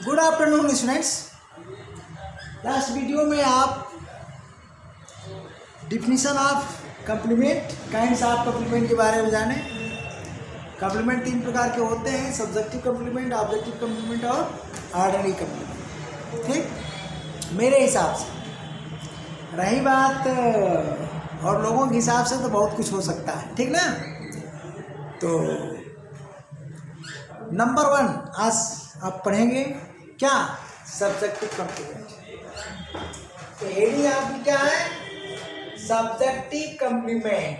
Good afternoon students. Last video में आप definition of complement, kinds of complement के बारे में जाने। कम्प्लीमेंट तीन प्रकार के होते हैं, सब्जेक्टिव कम्प्लीमेंट, ऑब्जेक्टिव कम्प्लीमेंट और ऑर्डिनरी कम्प्लीमेंट। ठीक, मेरे हिसाब से रही बात और लोगों के हिसाब से तो बहुत कुछ हो सकता है, ठीक ना। तो नंबर 1 आज आप पढ़ेंगे क्या, सब्जेक्टिव कम्प्लीमेंट। तो हेडिंग आपकी क्या है, सब्जेक्टिव कम्प्लीमेंट।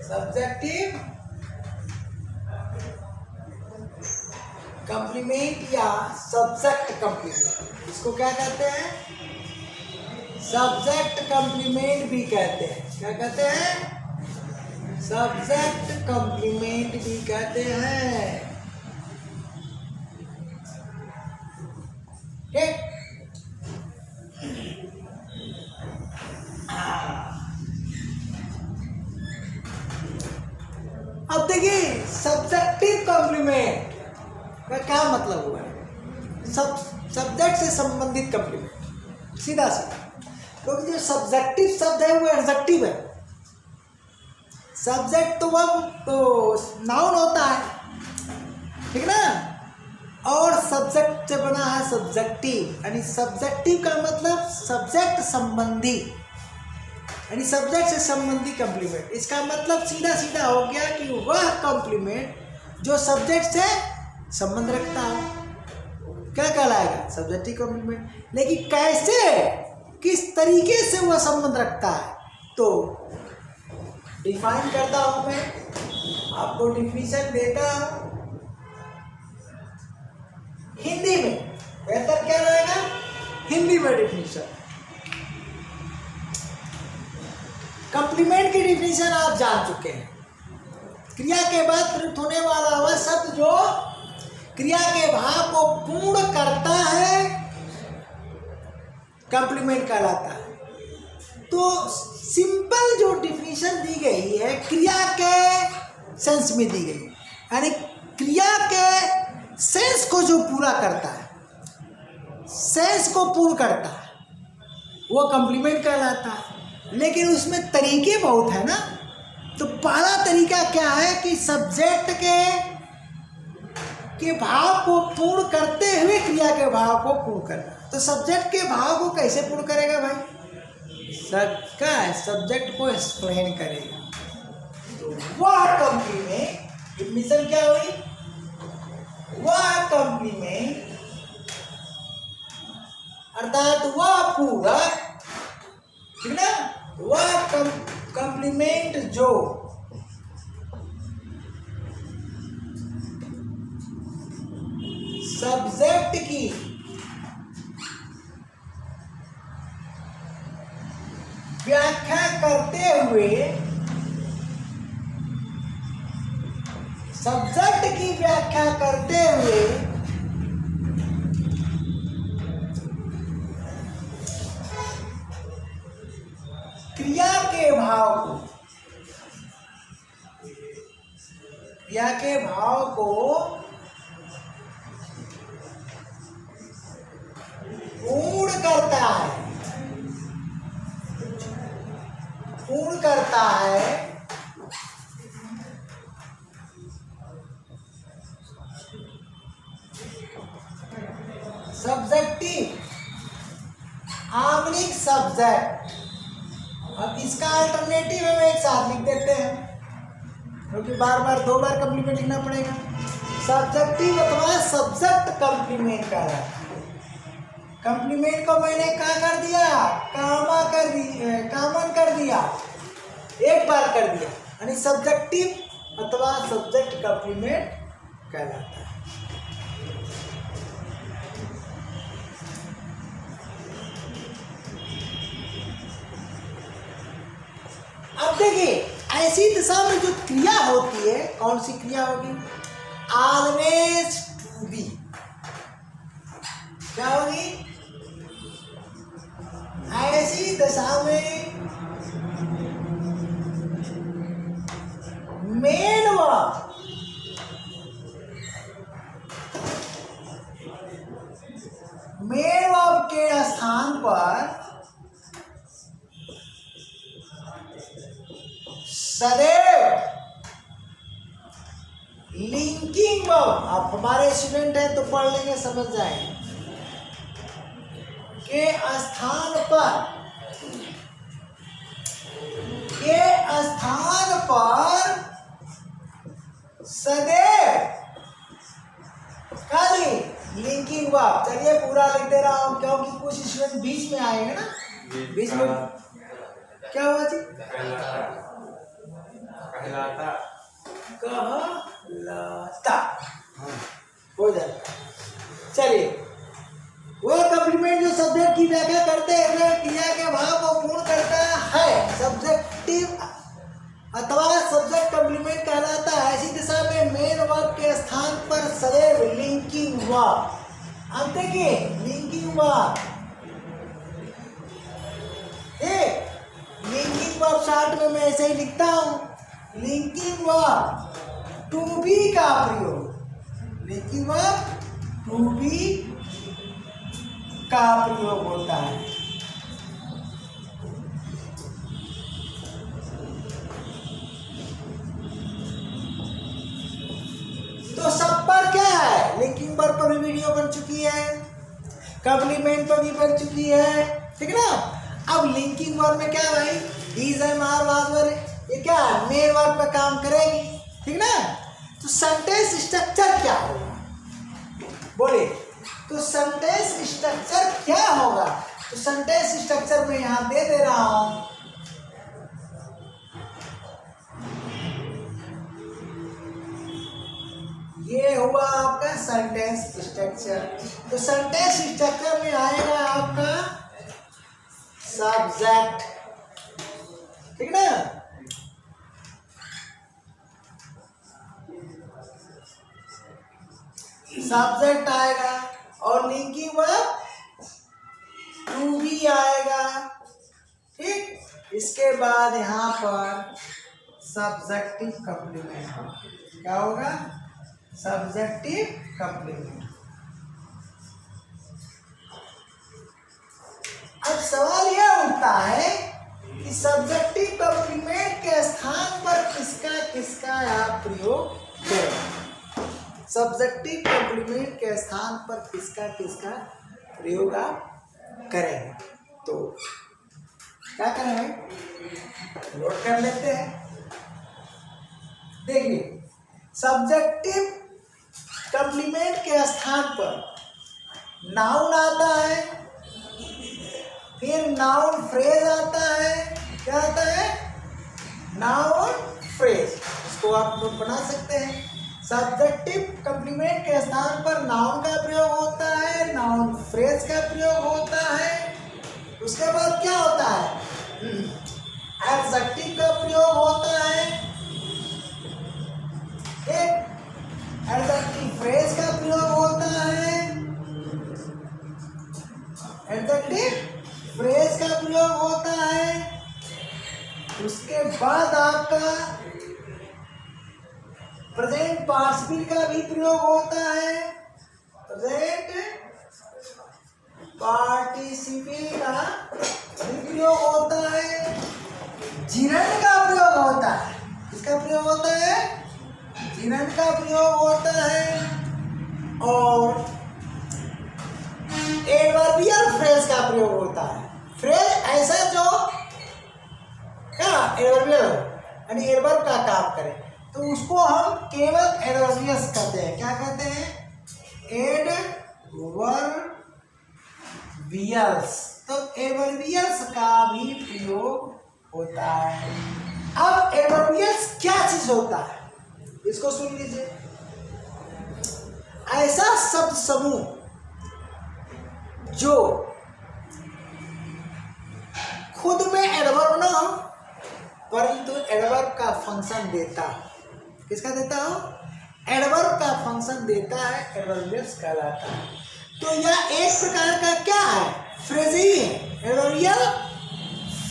सब्जेक्टिव कम्प्लीमेंट या सब्जेक्ट कम्प्लीमेंट, इसको क्या कहते हैं, सब्जेक्ट कम्प्लीमेंट भी कहते हैं। क्या कहते हैं, सब्जेक्ट कम्प्लीमेंट भी कहते हैं। ठीक, अब देखिए सब्जेक्टिव कम्प्लीमेंट का क्या मतलब हुआ है, सब्जेक्ट से संबंधित कम्प्लीमेंट, सीधा सीधा। क्योंकि जो सब्जेक्टिव शब्द है वो एडजेक्टिव है। सब्जेक्ट तो वह तो नाउन होता है, ठीक ना, और सब्जेक्ट से बना है सब्जेक्टिव, यानी सब्जेक्टिव का मतलब सब्जेक्ट संबंधी, यानी सब्जेक्ट से संबंधी कम्प्लीमेंट। इसका मतलब सीधा सीधा हो गया कि वह कम्प्लीमेंट जो सब्जेक्ट से संबंध रखता है क्या कहलाएगा, सब्जेक्टिव कम्प्लीमेंट। लेकिन कैसे, किस तरीके से वह संबंध रखता है, तो डिफाइन करता हूं मैं, आपको डिफिनीशन देता हूं हिंदी में, बेहतर क्या रहेगा, हिंदी में डिफिनीशन। कम्प्लीमेंट की डिफिनीशन आप जान चुके हैं, क्रिया के बाद प्रयुक्त होने वाला वह शब्द जो क्रिया के भाव को पूर्ण करता है कम्प्लीमेंट कहलाता है। तो सिंपल जो डिफिनीशन दी गई है क्रिया के सेंस में दी गई, यानी क्रिया के सेंस को जो पूरा करता है, सेंस को पूर्ण करता है, वो कम्प्लीमेंट कहलाता है। लेकिन उसमें तरीके बहुत है ना। तो पहला तरीका क्या है कि सब्जेक्ट के भाव को पूर्ण करते हुए क्रिया के भाव को पूर्ण करना। तो सब्जेक्ट के भाव को कैसे पूर्ण करेगा भाई, क्या है, सब्जेक्ट को एक्सप्लेन करेगा। तो वह कम्प्लीमेंट, डिफिनीशन क्या हुई, वह कम्प्लीमेंट अर्थात वह पूरक, ठीक ना, वह कम्प्लीमेंट जो सब्जेक्ट की व्याख्या करते हुए, सब्जेक्ट की व्याख्या करते हुए क्रिया के भाव को, क्रिया के भाव को पूर्ण करता है, पूर्ण करता है, सब्जेक्टिव आमनिक सब्जेक्ट। अब इसका अल्टरनेटिव हम एक साथ लिख देते हैं, क्योंकि बार बार 2 बार कम्प्लीमेंट लिखना पड़ेगा। सब्जेक्टिव अथवा सब्जेक्ट कम्प्लीमेंट का है। कम्प्लीमेंट को मैंने क्या कर दिया, कॉमन कर दिया, एक बार कर दिया, यानी सब्जेक्टिव अथवा सब्जेक्ट कम्प्लीमेंट कहलाता है। अब देखिए ऐसी दिशा में जो क्रिया होती है, कौन सी क्रिया होगी, ऑलवेज टू बी। क्या होगी, ऐसी दशा में मेन वर्ब सदैव लिंकिंग वर्ब, आप हमारे स्टूडेंट हैं तो पढ़ लेंगे, समझ जाएंगे, के स्थान पर सदैव खाली लिंकिंग वर्ब। चलिए पूरा लिख दे रहा हूं क्योंकि कुछ स्टूडेंट बीच में आएंगे ना, बीच में क्या हुआ जी? कहलाता हो जाएगा। चलिए, वह कॉम्प्लीमेंट जो सब्जेक्ट की व्याख्या करते हुए क्रिया के भाव को पूर्ण करता है सब्जेक्टिव अथवा सब्जेक्ट कॉम्प्लीमेंट कहलाता है। ऐसी दिशा में मेन वर्ब के स्थान पर सदैव लिंकिंग वर्ब। अब देखिए linking verb, linking verb short में मैं ऐसे ही लिखता हूं, लिंकिंग वर्ब टू बी का प्रयोग, लिंकिंग वर्ब टू बी का प्रयोग होता है। तो सब पर क्या है, लिंकिंग वर्ब पर भी वीडियो बन चुकी है, कॉम्प्लीमेंट पर भी बन चुकी है, ठीक है ना। अब लिंकिंग वर्ब में क्या है भाई, डीज है मार वाजवर, ये क्या है, मेन वर्ब पर काम करेगी, ठीक ना। तो सेंटेंस स्ट्रक्चर क्या होगा, बोले तो सेंटेंस स्ट्रक्चर क्या होगा। तो सेंटेंस स्ट्रक्चर में यहां दे रहा हूं, ये हुआ आपका सेंटेंस स्ट्रक्चर। तो सेंटेंस स्ट्रक्चर में आएगा आपका सब्जेक्ट, ठीक ना। सब्जेक्ट आएगा और लिंकिंग वर्ब टू बी आएगा, ठीक। इसके बाद यहां पर सब्जेक्टिव कॉम्प्लीमेंट होगा, क्या होगा, सब्जेक्टिव कॉम्प्लीमेंट। अब सवाल यह उठता है कि सब्जेक्टिव कॉम्प्लीमेंट के स्थान पर किसका किसका आप प्रयोग करें। सब्जेक्टिव कॉम्प्लीमेंट के स्थान पर किसका किसका प्रयोग आप करेंगे। तो क्या करें भाई, नोट कर लेते हैं। देखिए सब्जेक्टिव कॉम्प्लीमेंट के स्थान पर नाउन आता है, फिर नाउन फ्रेज आता है, क्या आता है, नाउन फ्रेज। इसको आप नोट बना सकते हैं। सब्जेक्टिव कॉम्प्लीमेंट के स्थान पर नाउन का प्रयोग होता है, नाउन फ्रेज का प्रयोग होता है। उसके बाद क्या होता है, एडजेक्टिव का प्रयोग होता है, एक एडजेक्टिव फ्रेज का प्रयोग होता है, एडजेक्टिव फ्रेज का प्रयोग होता है। उसके बाद आपका प्रेजेंट पार्टिसिपल का भी प्रयोग होता है, प्रेजेंट पार्टिसिपल का भी प्रयोग होता है, जिरन का प्रयोग होता है। किसका प्रयोग होता है, जिरन का प्रयोग होता है। और एडवर्बियल फ्रेज का प्रयोग होता है। फ्रेज ऐसा जो क्या एडवर्बियल यानी एडवर्ब का काम करे, तो उसको हम केवल एडवर्बियल्स कहते हैं। क्या कहते हैं, एडवर्बियल्स। तो एडवर्बियल्स का भी प्रयोग होता है। अब एडवर्बियल्स क्या चीज होता है, इसको सुन लीजिए। ऐसा शब्द समूह जो खुद में एडवर्ब ना हो परंतु एडवर्ब का फंक्शन देता हो। किसका देता हो, एडवर्ब का फंक्शन देता है, एडवर्बियल्स कहलाता है। तो यह एक प्रकार का क्या है, फ्रेज ही है, एडवर्बियल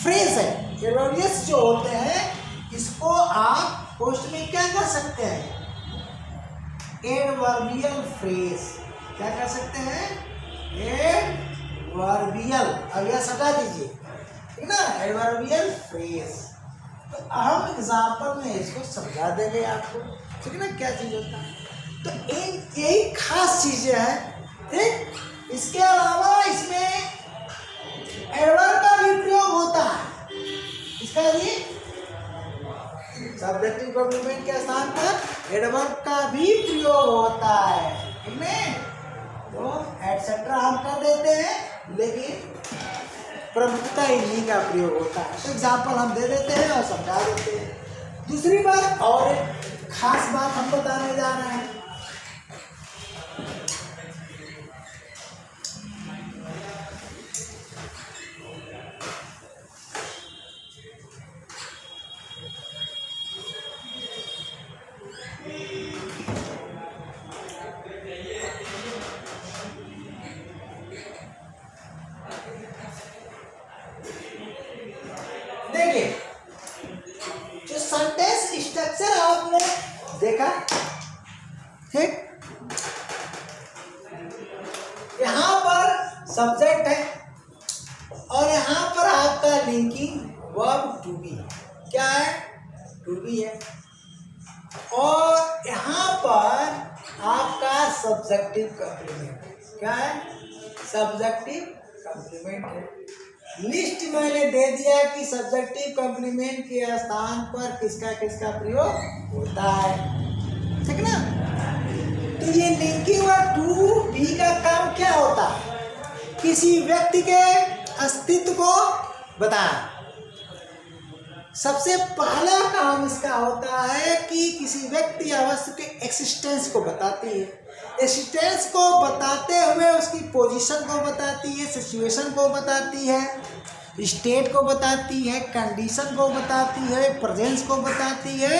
फ्रेज है। एडवर्बियल्स जो होते हैं इसको आप पोस्ट में क्या कर सकते हैं, एडवर्बियल फ्रेज। क्या कर सकते हैं, एडवर्बियल। अब यह सटा दीजिए, ठीक ना, एडवर्बियल फ्रेज। तो हम एग्जाम्पल में इसको समझा देंगे आपको, ठीक है ना, क्या चीज़ होता है। तो यही खास चीज़ें हैं, ठीक। इसके अलावा इसमें एडवर्ब का भी प्रयोग होता है। इसका ये सब्जेक्टिव कॉम्प्लीमेंट के स्थान पर एडवर्ब का भी प्रयोग होता है, इनमें तो एटसेट्रा हम कर देते हैं, लेकिन प्रमुखता इन्हीं का प्रयोग होता है। तो एग्जाम्पल हम दे देते हैं और समझा देते हैं। दूसरी बात और एक खास बात हम बताने जा रहे हैं। देखिए, जो सेंटेंस स्ट्रक्चर आपने देखा, ठीक, यहाँ पर सब्जेक्ट है और यहाँ पर आपका लिंकिंग वर्ब टू बी, क्या है, टू बी है, और यहाँ पर आपका सब्जेक्टिव कॉम्प्लीमेंट, क्या है, सब्जेक्टिव कॉम्प्लीमेंट है। लिस्ट मैंने दे दिया कि सब्जेक्टिव कॉम्प्लीमेंट के स्थान पर किसका किसका प्रयोग होता है, ठीक ना। तो ये लिंकिंग वर्ब टू बी का काम क्या होता है, किसी व्यक्ति के अस्तित्व को बताना। सबसे पहला काम इसका होता है कि किसी व्यक्ति या वस्तु के एक्सिस्टेंस को बताती है। एक्सिस्टेंस को बताते हुए उसकी पोजीशन को बताती है, सिचुएशन को बताती है, स्टेट को बताती है, कंडीशन को बताती है, प्रेजेंस को बताती है,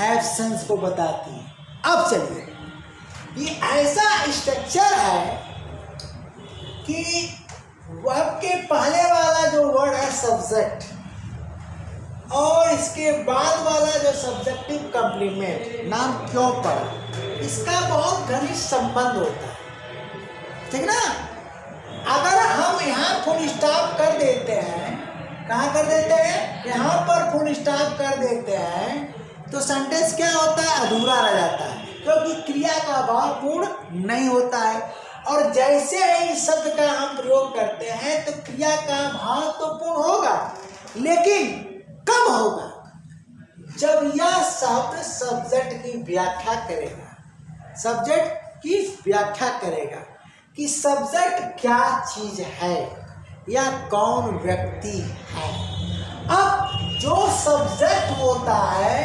एब्सेंस को बताती है। अब चलिए, ये ऐसा स्ट्रक्चर है कि वर्ब के पहले वाला जो वर्ड है सब्जेक्ट और इसके बाद वाला जो सब्जेक्टिव कॉम्प्लीमेंट, नाम क्यों पड़ा, इसका बहुत घनिष्ठ संबंध होता है, ठीक ना। अगर हम यहाँ फुल स्टॉप कर देते हैं, कहाँ कर देते हैं, यहाँ पर फुल स्टॉप कर देते हैं, तो सेंटेंस क्या होता है, अधूरा रह जाता है, क्योंकि क्रिया का भाव पूर्ण नहीं होता है। और जैसे ही इस शब्द का हम प्रयोग करते हैं तो क्रिया का भाव तो पूर्ण होगा, लेकिन कब होगा, जब यह शब्द सब्जेक्ट की व्याख्या करेगा, सब्जेक्ट की व्याख्या करेगा कि सब्जेक्ट क्या चीज है या कौन व्यक्ति है। अब जो सब्जेक्ट होता है,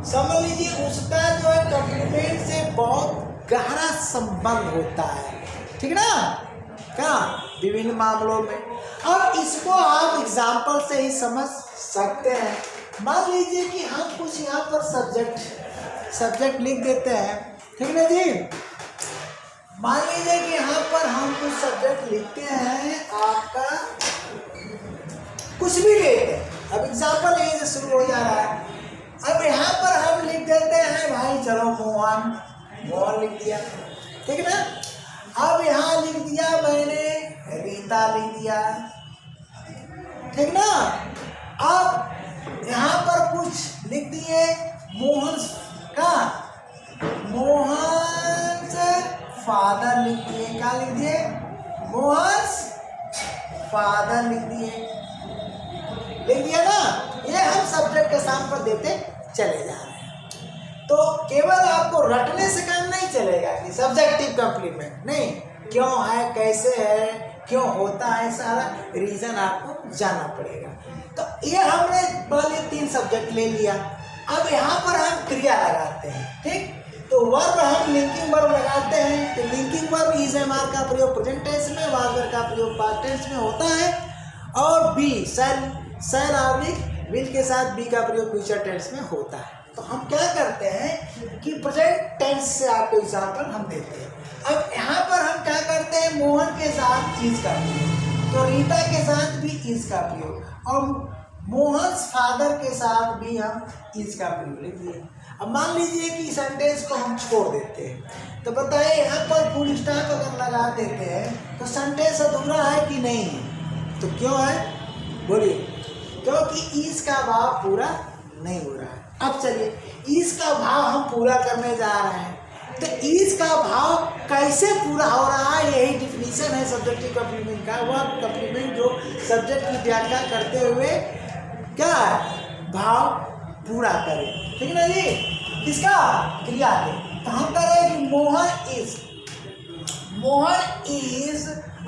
समझ लीजिए उसका जो है कॉम्प्लीमेंट से बहुत गहरा संबंध होता है, ठीक ना, क्या विभिन्न मामलों में। अब इसको आप एग्जाम्पल से ही समझ सकते हैं। मान लीजिए कि हम कुछ यहाँ पर सब्जेक्ट लिख देते हैं, ठीक ना जी। मान लीजिए कि यहाँ पर हम कुछ सब्जेक्ट लिखते हैं, आपका कुछ भी लेते हैं। अब एग्जाम्पल यहीं से शुरू हो जा रहा है। अब यहाँ पर हम लिख देते हैं भाई, चलो मोहन लिख दिया, ठीक ना। अब यहाँ लिख दिया मैंने रीता लिख दिया, ठीक ना। अब यहाँ पर कुछ लिख दिए मोहन का, मोहन से फादर लिख दिए, क्या लिख दिए, मोहन फादर लिख दिया ना। ये हम सब्जेक्ट के स्थान पर देते चले जा रहे हैं। तो केवल आपको रटने से काम नहीं चलेगा कि सब्जेक्टिव कॉम्प्लीमेंट नहीं, क्यों है, कैसे है, क्यों होता है, सारा रीजन आपको जानना पड़ेगा। तो ये हमने पहले 3 सब्जेक्ट ले लिया। अब यहाँ पर हम क्रिया लगाते हैं, ठीक। तो वर्ब हम लिंकिंग वर्ब लगाते हैं। तो linking verb is am are का प्रयोग प्रेजेंट टेंस में, वाज वेयर का प्रयोग पास्ट टेंस में होता है, और बी शैल आविक विल के साथ बी का प्रयोग फ्यूचर टेंस में होता है। तो हम क्या करते हैं कि प्रेजेंट टेंस से आपको एग्जाम्पल हम देते हैं। अब यहाँ पर हम क्या करते हैं, मोहन के साथ इज का प्रयोग, तो रीता के साथ भी इज का प्रयोग, और मोहन फादर के साथ भी हम इज का प्रयोग लिख दिए। अब मान लीजिए कि सेंटेंस को हम छोड़ देते हैं, तो बताइए यहाँ पर फुल स्टॉप अगर लगा देते हैं तो सेंटेंस अधूरा है कि नहीं, तो क्यों है बोलिए, क्योंकि इज का भाव पूरा नहीं हो रहा है। अब चलिए इज का भाव हम पूरा करने जा रहे हैं। तो इज का भाव कैसे पूरा हो रहा है, यही डिफिनीशन है सब्जेक्टिव कॉम्प्लीमेंट का। वह कॉम्प्लीमेंट जो सब्जेक्ट की व्याख्या करते हुए क्या है, भाव पूरा करे। ठीक है ना जी, किसका, क्रिया के। तो हम कह रहे हैं कि मोहन इज,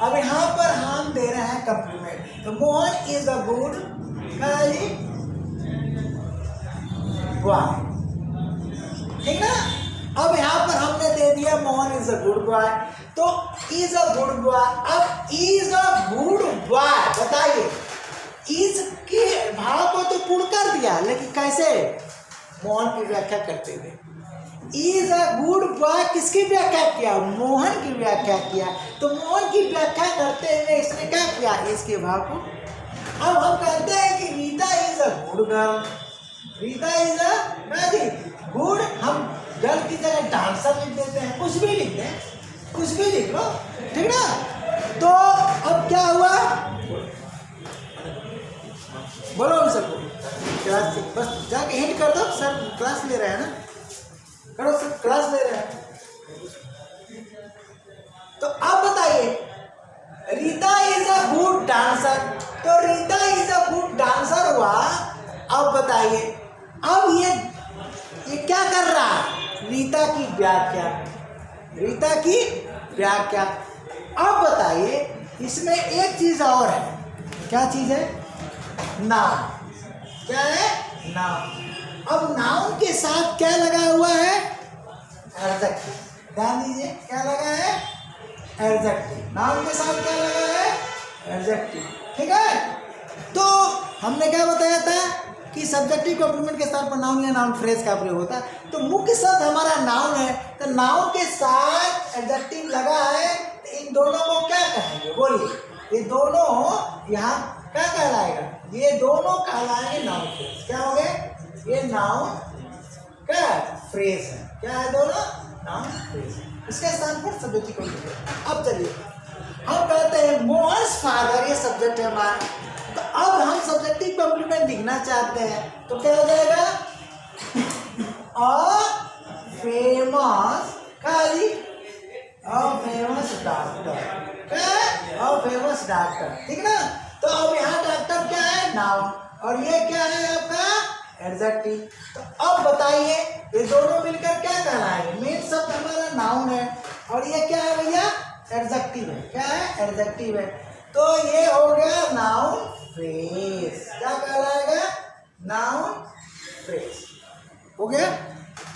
अब यहाँ पर हम दे रहे हैं कॉम्प्लीमेंट। तो Mohan is a good boy. ठीक ना। अब यहाँ पर हमने दे दिया Mohan is a good boy, तो इज अ गुड बॉय। अब इज अ गुड बॉय, बताइए इज के भाव को तो पूर्ण कर दिया, लेकिन कैसे, मोहन की व्याख्या करते हुए। इज अ गुड बॉय किसकी व्याख्या किया, मोहन की व्याख्या किया। तो मोहन की व्याख्या करते हुए इसने क्या किया, इसके भाव को। अब हम कहते हैं कि Rita is a good girl, Rita is a good, हम गर्ल की जगह डांसर लिख देते हैं, कुछ भी लिख दें, कुछ भी लिख लो, ठीक ना। तो अब क्या हुआ, बोलो हम सबको, क्लास बस जाके हिंट कर दो, सर क्लास ले रहे हैं ना, करो सर क्लास ले रहे हैं। तो अब बताइए Rita is a good dancer, तो Rita is a good dancer हुआ। अब बताइए, अब ये क्या कर रहा है, रीता की व्याख्या, रीता की व्याख्या। अब बताइए इसमें एक चीज और है, क्या चीज है, नाउन। क्या है, नाउन। अब नाउन के साथ क्या लगा हुआ है, एडजेक्टिव। ध्यान दीजिए क्या लगा है, एडजेक्टिव। नाउन के साथ क्या लगा है, एडजेक्टिव। ठीक है। तो हमने क्या बताया था कि सब्जेक्टिव कॉम्प्लीमेंट के स्थान पर नाउन या नाउन फ्रेज का प्रयोग होता है। तो मुख्य शब्द हमारा नाउन है, तो नाउन के साथ एडजेक्टिव लगा है, तो इन दोनों को क्या कहेंगे, बोलिए। ये दोनों यहाँ क्या कहलाएगा, ये दोनों कहलाएंगे नाउन फ्रेज। क्या हो गए, ये नाउन क्या फ्रेज है, क्या है, दोनों नाउन फ्रेज। इसके स्थान पर सब्जेक्टिव कॉम्प्लीमेंट। अब चलिए हम कहते हैं मोहन्स फादर, ये सब्जेक्ट है हमारा। तो अब हम सब्जेक्टिव कॉम्प्लीमेंट लिखना चाहते हैं, तो क्या हो जाएगा, अ फेमस डॉक्टर, क्या, अ फेमस डॉक्टर। ठीक ना। तो अब यहाँ डॉक्टर क्या है, नाउन, और ये क्या है आपका एडजेक्टिव। तो अब बताइए ये दोनों मिलकर क्या कहलाएंगे, मेन शब्द हमारा नाउन है और ये क्या है भैया, एडजेक्टिव है। क्या है, एडजेक्टिव है। तो ये हो गया नाउन फ्रेज। क्या कहलाएगा, नाउन फ्रेज हो गया।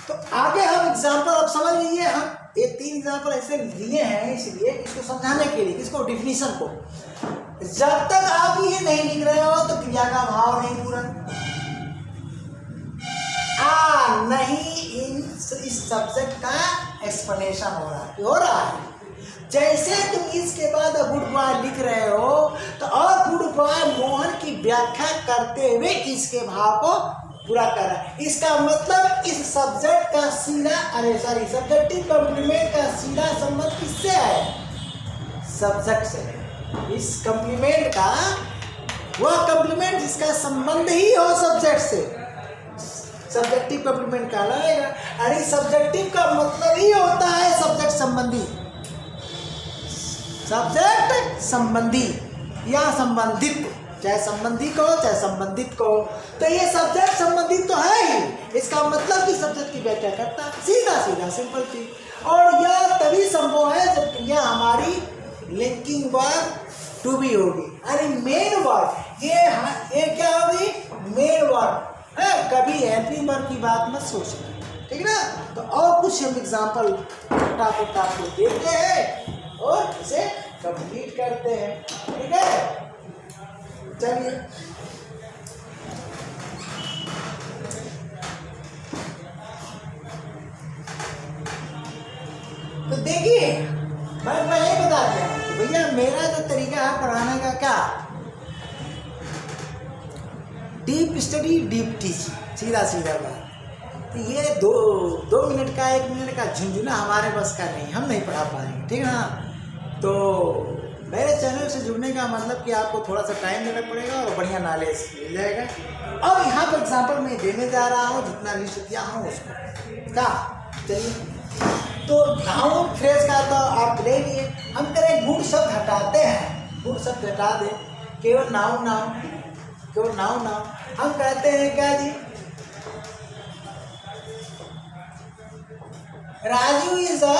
तो आगे हम एग्जाम्पल, अब समझ लीजिए, हम ये 3 एग्जाम्पल ऐसे लिए हैं इसलिए इसको समझाने के लिए, इसको डिफिनीशन को। जब तक आप ये नहीं लिख रहे हो तो क्रिया का भाव नहीं पूरा, नहीं इस सब्जेक्ट का एक्सप्लेनेशन हो रहा है। जैसे तुम इसके बाद गुड बॉय लिख रहे हो, तो और गुड बॉय मोहन की व्याख्या करते हुए इसके भाव को पूरा कर रहा है। इसका मतलब इस सब्जेक्ट का सीधा, सब्जेक्टिव कॉम्प्लीमेंट का सीधा संबंध किससे है, सब्जेक्ट से। इस कॉम्प्लीमेंट का वह कॉम्प्लीमेंट जिसका संबंध ही हो सब्जेक्ट से, सब्जेक्टिव कॉम्प्लीमेंट कहलाएगा। अरे सब्जेक्टिव का मतलब ही होता है सब्जेक्ट संबंधी, सब्जेक्ट संबंधी या संबंधित, चाहे संबंधी को चाहे संबंधित को। तो ये सब्जेक्ट संबंधित तो है ही, इसका मतलब कि सब्जेक्ट की व्याख्या करता है, सीधा सीधा सिंपल चीज। और यह तभी संभव है जब क्रिया हमारी लिंकिंग वर्ब टू बी होगी, अरे मेन वर्ब। ये क्या होगी, मेन वर्ब है। कभी हेल्पिंग वर्ब की बात मत सोचना, ठीक ना। तो और कुछ हम एग्जाम्पल फटाफट आपको देते हैं और इसे कंप्लीट करते हैं, ठीक है। चलिए तो देखिए, मैं पहले ही बता दिया भैया, मेरा जो तरीका है पढ़ाने का क्या, डीप स्टडी डीप टीचिंग, सीधा सीधा बात। तो ये दो मिनट का 1 मिनट का झुंझुना हमारे बस का नहीं, हम नहीं पढ़ा पाएंगे, ठीक है ना। तो मेरे चैनल से जुड़ने का मतलब कि आपको थोड़ा सा टाइम देना पड़ेगा और बढ़िया नॉलेज मिल जाएगा। अब यहाँ पर एग्जाम्पल मैं देने जा रहा हूँ, जितना लिस्ट दिया हूँ उसको क्या। चलिए, तो नाउन फ्रेज का तो आप ले लिए। हम करें गुड शब्द हटाते हैं, गुड शब्द हटा दें, केवल नाउन नाउन, केवल नाउन नाउन। हम कहते हैं क्या जी, Raju is a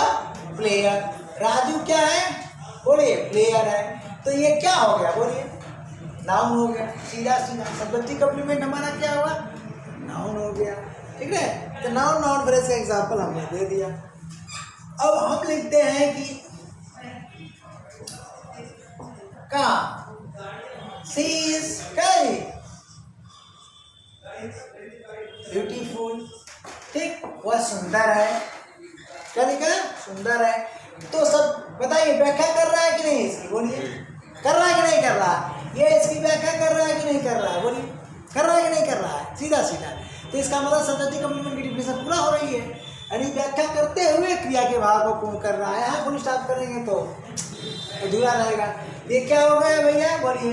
player. Raju क्या है, बोलिए, प्लेयर है। तो ये क्या हो गया, बोलिए, नाउन हो गया, सीधा सीधा। सब्जेक्टिव कॉम्प्लीमेंट हमारा क्या हुआ, नाउन हो गया। ठीक है, तो नाउन नाउन फ्रेज का एग्जांपल हमने दे दिया। अब हम लिखते हैं कि का सी इज ब्यूटीफुल। ठीक, वह सुंदर है। क्या लिखा, सुंदर है। तो सब बताइए, व्याख्या कर रहा है कि नहीं इसकी, बोलिए, कर रहा है कि नहीं कर रहा है। ये इसकी व्याख्या कर रहा है कि नहीं कर रहा है, बोलिए, कर रहा है कि नहीं कर रहा है, सीधा सीधा। तो इसका मतलब सब्जेक्टिव कॉम्प्लीमेंट की डिफिनेशन पूरा हो रही है, यानी व्याख्या करते हुए क्रिया के भाव को पूर्ण कर रहा है। यहाँ फुल स्टॉप करेंगे तो अधूरा रहेगा। ये क्या हो गया भैया, बोलिए,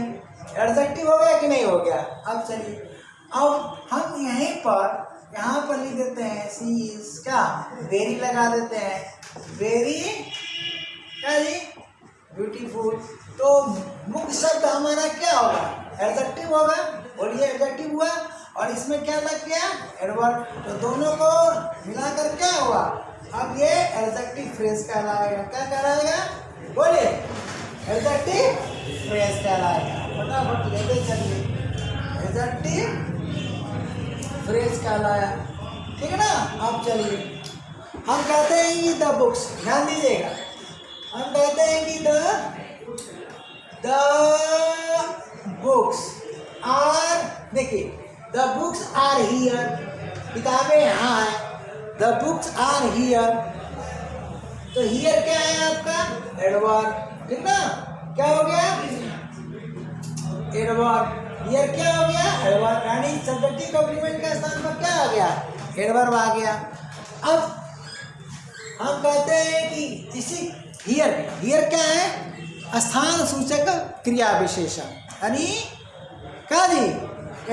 एडजेक्टिव हो गया कि नहीं हो गया। अब चलिए, अब हम यहीं पर यहाँ पर लिख देते हैं सी इज क्या, वेरी लगा देते हैं, वेरी क्या जी, ब्यूटीफुल। तो मुख्य शब्द हमारा क्या होगा, एडजेक्टिव होगा, बोलिए, एडजेक्टिव हुआ। और इसमें क्या लग गया, एडवर्ब। तो दोनों को मिलाकर क्या हुआ, अब ये एडजेक्टिव फ्रेज कहलाएगा। क्या कहलाएगा, बोलिए, एडजेक्टिव फ्रेज कहलाएगा। फटाफट लेते चलिए, एडजेक्टिव फ्रेज कहलाया। ठीक है ना। अब चलिए, हम कहते हैं कि द बुक्स, ध्यान दीजिएगा, हम कहते हैं कि द बुक्स आर, देखिए, द बुक्स आर हियर, किताबें यहाँ है, द बुक्स आर हियर। तो हियर क्या है आपका, एडवर्ब। ठीक ना, क्या हो गया, एडवर्ब। हियर क्या हो गया, एडवर्ब, यानी सब्जेक्टिव कॉम्प्लीमेंट का स्थान पर क्या आ गया, एडवर्ब आ गया। अब हम कहते हैं कि इसी हियर, हियर क्या है, स्थान सूचक क्रिया विशेषण, यानी क्या जी,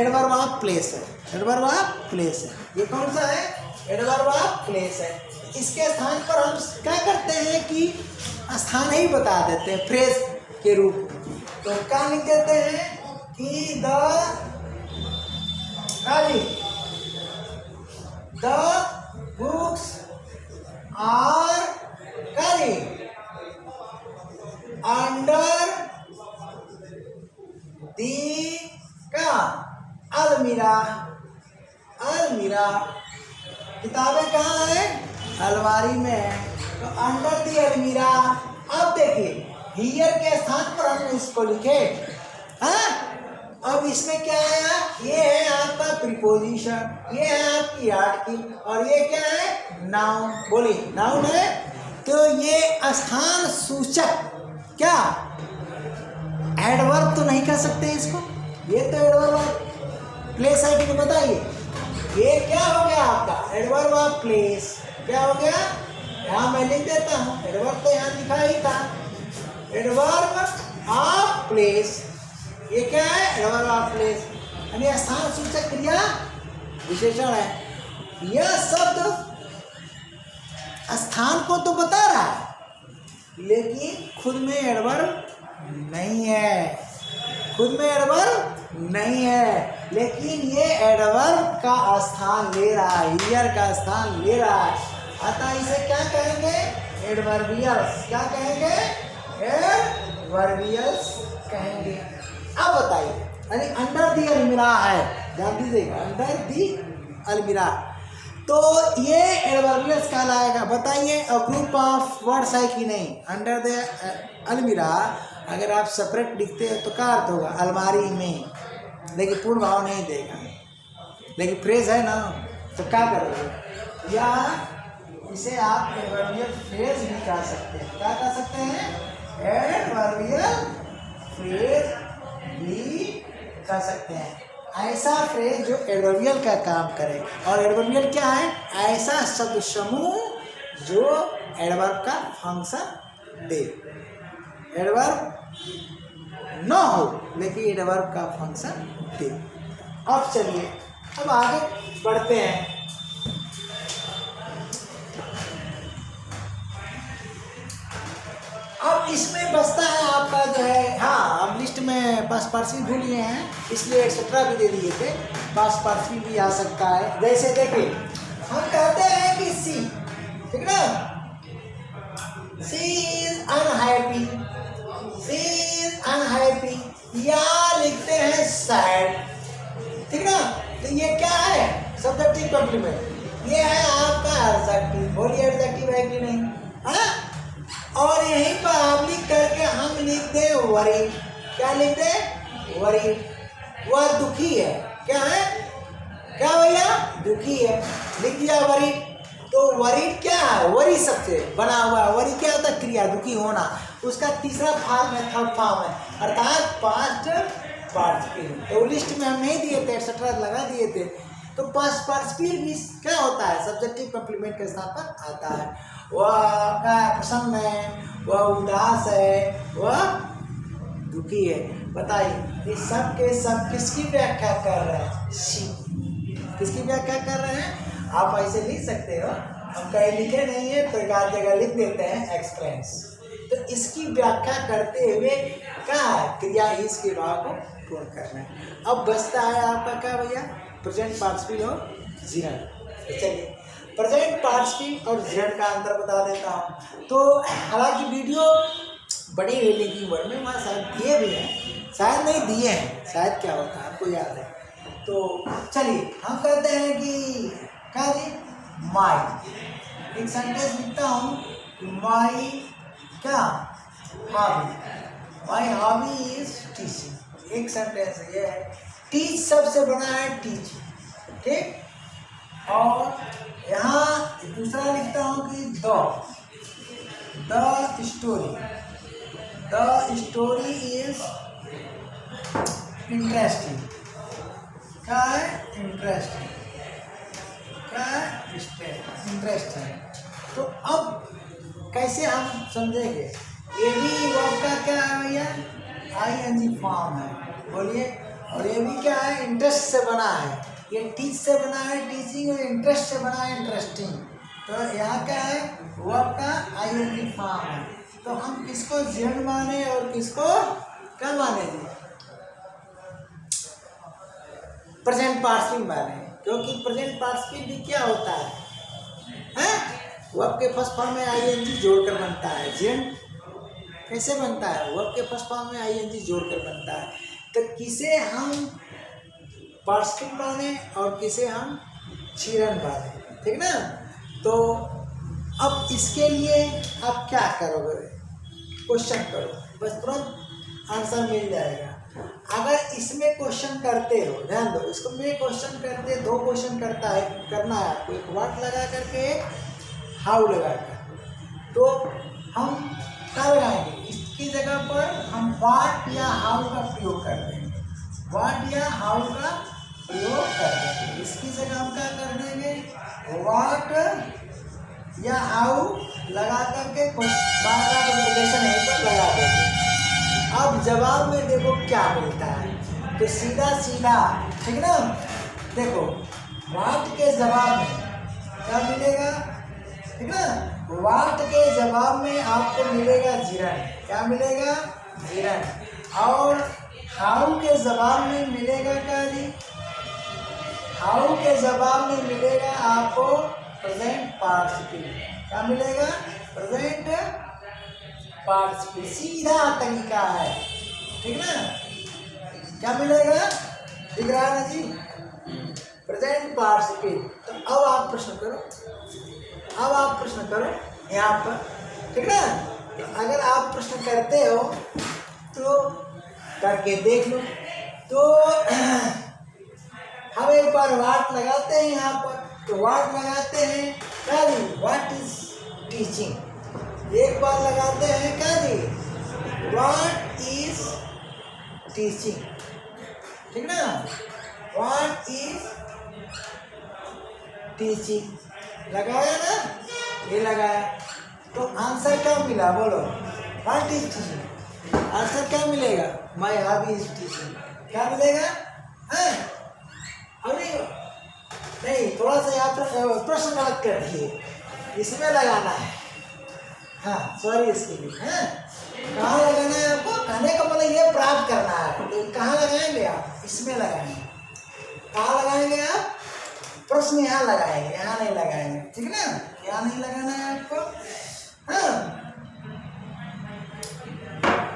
एडवर्ब ऑफ प्लेस है, एडवर्ब ऑफ प्लेस है। ये कौन सा है, एडवर्ब ऑफ प्लेस है। इसके स्थान पर हम क्या करते हैं कि स्थान ही बता देते हैं फ्रेज के रूप में। तो क्या लिख देते हैं कि the books are under the का अलमीरा, अलमीरा। किताबें कहाँ है, अलमारी में है। तो अंडर दी अलमीरा। अब देखिए, हियर के स्थान पर हमने इसको लिखे, हाँ। अब इसमें क्या आया, ये है आपका प्रीपोजिशन, ये है आपकी आर्टिकल, और ये क्या है, नाउन। बोलिए, नाउन है। तो ये स्थान सूचक क्या, एडवर्ब तो नहीं कह सकते इसको, ये तो एडवर्ब प्लेस है कि नहीं, बताइए। ये क्या हो गया आपका, एडवर्ब ऑफ प्लेस। क्या हो गया, यहाँ मैं लिख देता हूँ, एडवर्ब तो यहाँ लिखा ही था, एडवर्ब ऑफ प्लेस। ये क्या है, एडवर्ब ऑफ प्लेस, यानी स्थान सूचक क्रिया विशेषण है। यह शब्द स्थान को तो बता रहा है, लेकिन खुद में एडवर्ब नहीं है, खुद में एडवर्ब नहीं है, लेकिन ये एडवर्ब का स्थान ले रहा है, हियर का स्थान ले रहा है। अतः इसे क्या कहेंगे, एडवर्बियल्स। क्या कहेंगे, एडवर्बियल्स कहेंगे। अब बताइए, यानी अंडर दी अलमीरा है, ध्यान दीजिएगा, अंडर दी अलमीरा। तो ये एडवर्बियल्स कहलाएगा। बताइए, अ ग्रुप ऑफ वर्ड्स है कि नहीं, अंडर द अलमीरा। अगर आप सेपरेट लिखते हैं तो क्या अर्थ होगा, अलमारी में, लेकिन पूर्ण भाव नहीं देगा, लेकिन फ्रेज है ना, तो क्या करोगे, या इसे आप एडवर्बियल फ्रेज भी कह सकते हैं। क्या कह सकते हैं, एडवर्बियल फ्रेज भी कह सकते हैं। ऐसा फ्रेज जो एडवर्बियल का काम करे। और एडवर्बियल क्या है, ऐसा शब्द समूह जो एडवर्ब का फंक्शन दे। एडवर्ब न हो, लेकिन एडवर्ब का फंक्शन दे। अब चलिए अब आगे बढ़ते हैं। अब इसमें बचता है आपका जो है, हाँ अब लिस्ट में पास्ट पार्टिसिपल भूल गए हैं, इसलिए एक्सेट्रा भी दे दिए थे। पास्ट पार्टिसिपल भी आ सकता है, जैसे देखिए हम कहते हैं कि सी, ठीक ना, she is unhappy, she is unhappy, या लिखते हैं सैड, ठीक ना। तो ये क्या है, सब्जेक्टिव कॉम्प्लीमेंट, ये है आपका एडजेक्टिव। बोलिए एडजेक्टिव है कि नहीं, हाँ। और यहीं पर आप लिख करके हम लिख दे वरीड, क्या लिख दे, वरीड, वह दुखी है, क्या है, क्या भैया, दुखी है, लिख दिया वरीड। तो वरीड क्या है, वरी सबसे बना हुआ है। वरी क्या होता है, क्रिया, दुखी होना, उसका तीसरा फॉर्म है, थर्ड फॉर्म है, अर्थात पास्ट पार्टिसिपल। तो लिस्ट में हम नहीं दिए थे, एक्सेट्रा लगा दिए थे। तो पास्ट पार्टिसिपल भी क्या होता है, सब्जेक्टिव कॉम्प्लीमेंट के स्थान पर आता है। वह क्या प्रसन्न है, वह उदास है, वह दुखी है। बताइए इस सब के सब किसकी व्याख्या कर रहे हैं, सी, किसकी व्याख्या कर रहे हैं। आप ऐसे लिख सकते हो, हम कहीं लिखे नहीं है तो एक आध जगह लिख देते हैं एक्सप्रेस। तो इसकी व्याख्या करते हुए क्या है, क्रिया इसके भाव को पूर्ण करना है। अब बचता है आपका क्या भैया, प्रेजेंट पार्टिसिपल और जिरंड। चलिए प्रेजेंट पार्टिसिपल और जिरंड का अंतर बता देता हूँ। तो हालांकि वीडियो बड़ी है, लेकिन वर्ड में वहाँ शायद दिए भी हैं, शायद नहीं दिए हैं, शायद क्या होता है आपको याद है। तो चलिए हम कहते हैं कि क्या जी, माई, एक सेंटेंस लिखता हूँ कि माई क्या, hobby, my hobby is teaching, एक सेंटेंस ये है। टीच सबसे बना है टीच, ठीक। और यहाँ दूसरा लिखता हूँ कि the story, the story is interesting, क्या है, इंटरेस्टिंग, क्या है, इंटरेस्टिंग। तो अब कैसे हम समझेंगे, ये भी वर्ब का क्या है भैया, ING फॉर्म है, बोलिए। और ये भी क्या है, इंटरेस्ट से बना है, ये टीच से बना है टीचिंग, और इंटरेस्ट से बना है इंटरेस्टिंग। तो यहाँ क्या है, वर्ब का ING फॉर्म है। तो हम किसको जिरंड माने और किसको क्या माने, प्रेजेंट पार्टिसिपल माने, क्योंकि प्रेजेंट पार्टिसिपल भी क्या होता है, वर्ब के फर्स्ट फॉर्म में ING जोड़कर बनता है। जिरंड कैसे बनता है, वर्ब के फर्स्ट फॉर्म में ING जोड़कर बनता है। तो किसे हम पार्टिसिपल माने और किसे हम जिरंड माने, ठीक ना। तो अब इसके लिए आप क्या करोगे, क्वेश्चन करो, बस तुरंत आंसर मिल जाएगा। अगर इसमें क्वेश्चन करते हो, ध्यान दो, इसको में क्वेश्चन करते, दो क्वेश्चन करना है आपको, एक व्हाट लगा करके, एक हाउ लगा कर। तो हम क्या लगाएंगे, इसकी जगह पर हम व्हाट या हाउ का प्रयोग कर देंगे, व्हाट या हाउ का प्रयोग कर देंगे। इसकी जगह हम क्या कर देंगे, व्हाट या हाउ लगा करके बार बार रिलेशन यहीं पर लगा देंगे। अब जवाब में देखो क्या मिलता है, तो सीधा सीधा, ठीक ना। देखो व्हाट के जवाब में क्या मिलेगा, ठीक ना, व्हाट के जवाब में आपको मिलेगा जिरंड, क्या मिलेगा, जिरंड। और हाउ के जवाब में मिलेगा क्या जी, हाउ के जवाब में मिलेगा आपको प्रेजेंट पार्टिसिपल, क्या मिलेगा, प्रेजेंट पार्टिसिपल। सीधा तरीका है, ठीक ना, क्या मिलेगा, दिख रहा है ना जी, प्रेजेंट पार्टिसिपल। तो अब आप प्रश्न करो, अब आप प्रश्न करो यहाँ पर, ठीक ना। तो अगर आप प्रश्न करते हो तो करके देख लो। तो हम एक बार व्हाट लगाते हैं यहाँ पर, तो व्हाट लगाते हैं क्या जी, व्हाट इज टीचिंग। एक बार लगाते हैं क्या जी, व्हाट इज टीचिंग, ठीक ना, व्हाट इज टीचिंग, लगाया ना, ये लगाया। तो आंसर क्या मिला बोलो, व्हाट इज टीचिंग। आंसर क्या मिलेगा? My hobby is teaching. क्या मिलेगा? हैं? अरे नहीं, थोड़ा सा यहाँ पर प्रश्न गलत कर दिए, इसमें लगाना है। हाँ सॉरी इसके लिए। हैं कहाँ लगाना है आपको? कहने का मतलब ये प्राप्त करना है, तो कहाँ लगाएंगे आप? इसमें लगाएंगे। कहाँ लगाएंगे आप? प्रश्न यहाँ लगाएंगे, यहाँ नहीं लगाएंगे, ठीक है ना? यहाँ नहीं लगाना है आपको। हाँ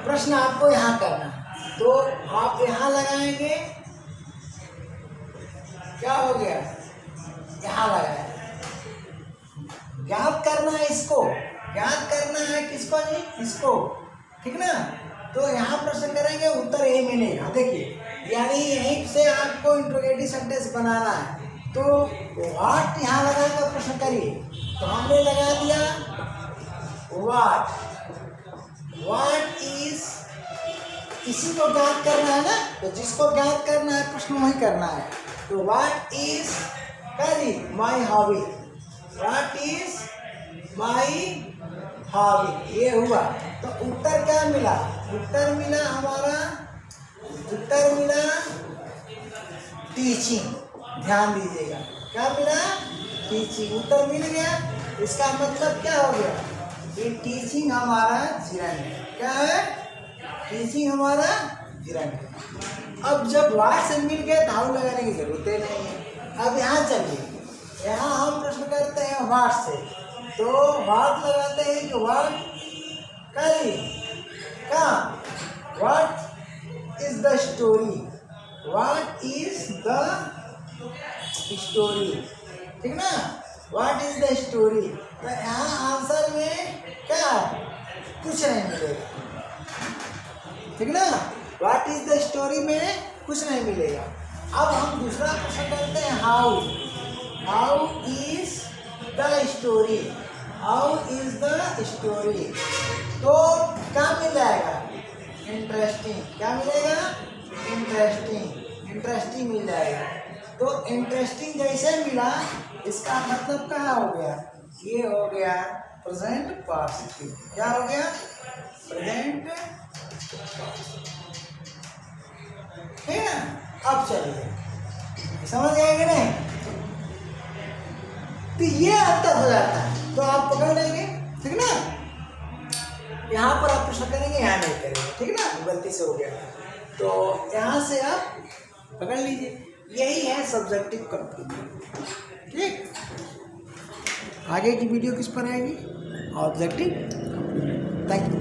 प्रश्न आपको यहाँ करना है, तो आप यहाँ लगाएंगे। क्या हो गया? यहाँ लगाए। ज्ञात करना है इसको, ज्ञात करना है किसको जी? इसको, ठीक ना? तो यहाँ प्रश्न करेंगे, उत्तर यही मिलेगा। देखिए, यानी यहीं से आपको इंट्रोगेटिव सेंटेंस बनाना है। तो व्हाट यहाँ लगाकर प्रश्न करिए। तो हमने लगा दिया व्हाट, व्हाट इज, इसी को ज्ञात करना है ना, तो जिसको ज्ञात करना है प्रश्न वही करना है। तो व्हाट इज करी my hobby, what is my hobby, ये हुआ। तो उत्तर क्या मिला? उत्तर मिला हमारा, उत्तर मिला टीचिंग। ध्यान दीजिएगा, क्या मिला? टीचिंग। उत्तर मिल गया। इसका मतलब क्या हो गया? ये टीचिंग हमारा जीवन है। क्या है? टीचिंग हमारा जीवन है। अब जब वाट से मिल गए तो हाउ लगाने की जरूरत नहीं है। अब यहाँ चलिए, यहाँ हम प्रश्न करते हैं वाट से, तो वाट लगाते हैं कि वाट करी का, what is the story, what is the story, ठीक ना? What is the story. तो यहाँ आंसर में क्या? कुछ नहीं मिलेगा, ठीक ना? व्हाट इज द स्टोरी में कुछ नहीं मिलेगा। अब हम दूसरा क्वेश्चन करते हैं, how, how is the story, how is the story. तो क्या मिल जाएगा? इंटरेस्टिंग। क्या मिलेगा? इंटरेस्टिंग, इंटरेस्टिंग मिल जाएगा। तो इंटरेस्टिंग जैसे मिला, इसका मतलब क्या हो गया? ये हो गया प्रेजेंट पार्टिसिपल। क्या हो गया? प्रेजेंट, ठीक है? अब चलिए, समझ गए कि नहीं? तो ये अंतर हो जाता है, तो आप पकड़ लेंगे, ठीक ना? यहाँ पर आप प्रश्न करेंगे, यहाँ नहीं करेंगे, ठीक ना? गलती से हो गया, तो यहाँ से आप पकड़ लीजिए। यही है सब्जेक्टिव कंप्लीमेंट, ठीक। आगे की वीडियो किस पर आएगी? Objective complement. Thank you.